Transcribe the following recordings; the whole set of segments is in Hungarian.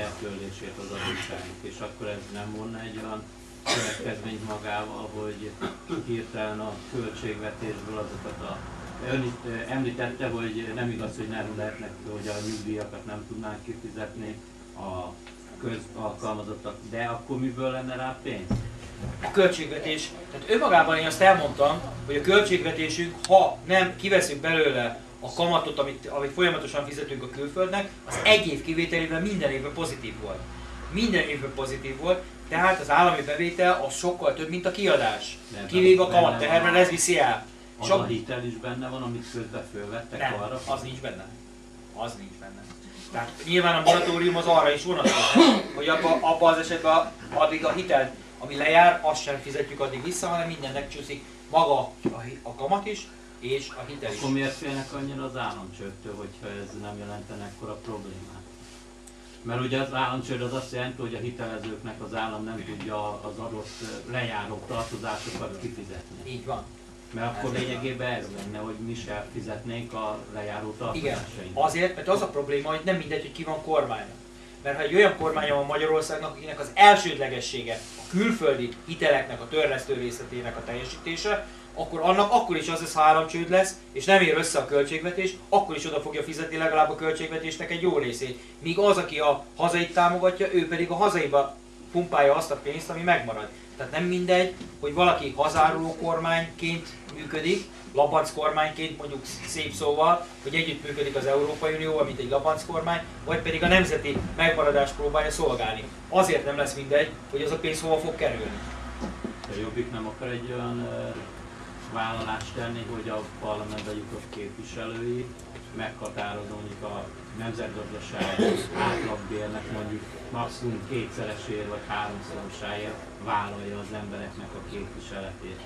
eltörlését az adósságnak, és akkor ez nem vonna egy olyan következményt magával, hogy hirtelen a költségvetésből azokat a... Ön itt említette, hogy nem igaz, hogy nem lehetnek, hogy a nyugdíjakat nem tudnánk kifizetni a közalkalmazottak, de akkor miből lenne rá pénz? A költségvetés, tehát önmagában én azt elmondtam, hogy a költségvetésünk, ha nem kiveszünk belőle a kamatot, amit folyamatosan fizetünk a külföldnek, az egy év kivételével minden évben pozitív volt. Minden évben pozitív volt, tehát az állami bevétel az sokkal több, mint a kiadás. Kivéve a kamatteher, mert ez viszi el. Az a hitel is benne van, amit közben fölvettek nem, arra? az nincs benne. Az nincs benne. Tehát nyilván a moratórium az arra is vonatkozik, hogy abban az esetben addig a hitel, ami lejár, azt sem fizetjük addig vissza, hanem mindennek csúszik maga a kamat is, és a hitel is. Akkor miért félnek annyira az államcsődtől, hogyha ez nem jelentene ekkora problémát? Mert ugye az államcsőd az azt jelenti, hogy a hitelezőknek az állam nem tudja az adott lejáró tartozásokat kifizetni. Így van. Mert akkor lényegében ez lenne, hogy mi sem fizetnénk a lejáró tartozásainkat. Igen, azért, mert az a probléma, hogy nem mindegy, hogy ki van kormánynak. Mert ha egy olyan kormánya van Magyarországnak, akinek az elsődlegessége a külföldi hiteleknek a törlesztő részletének a teljesítése, akkor annak akkor is az lesz, ha államcsőd lesz, és nem ér össze a költségvetés, akkor is oda fogja fizetni legalább a költségvetésnek egy jó részét. Míg az, aki a hazait támogatja, ő pedig a hazaiba pumpálja azt a pénzt, ami megmarad. Tehát nem mindegy, hogy valaki hazáruló kormányként működik, labanc kormányként mondjuk szép szóval, hogy együttműködik az Európai Unióval, mint egy labanc kormány, vagy pedig a nemzeti megmaradást próbálja szolgálni. Azért nem lesz mindegy, hogy az a pénz hova fog kerülni. A Jobbik nem akar egy olyan vállalást tenni, hogy a parlamentben jutott képviselői meghatározó mondjuk a nemzetgazdaság átlagbérnek mondjuk maximum kétszereséért vagy háromszorosáért vállalja az embereknek a képviseletét.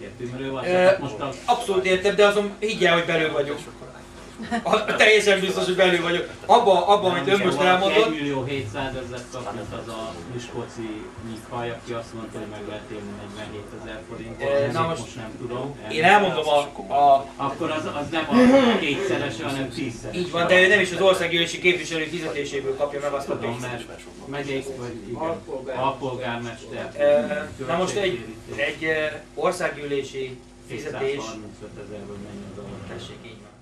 Értünk, mert ő van? Abszolút értem, de azon higgyel, hogy belül vagyok. Teljesen biztos, hogy belül vagyok. Abban, amit ön most elmondott. 1 millió 700 000 kapott az a miskolci Mikhaj, aki azt mondta, hogy meg lehet élni 47 000 forintból. Na most most nem tudom. Én elmondom Akkor az nem a kétszerese, hanem 10-szerese. Így van, de ő nem is az országgyűlési képviselő fizetéséből kapja meg azt a pénzt. Mert megyék, vagy igen, alpolgármester. Na most egy országgyűlési fizetés. 235 000 vagy mennyi az alap. Tessék, így van.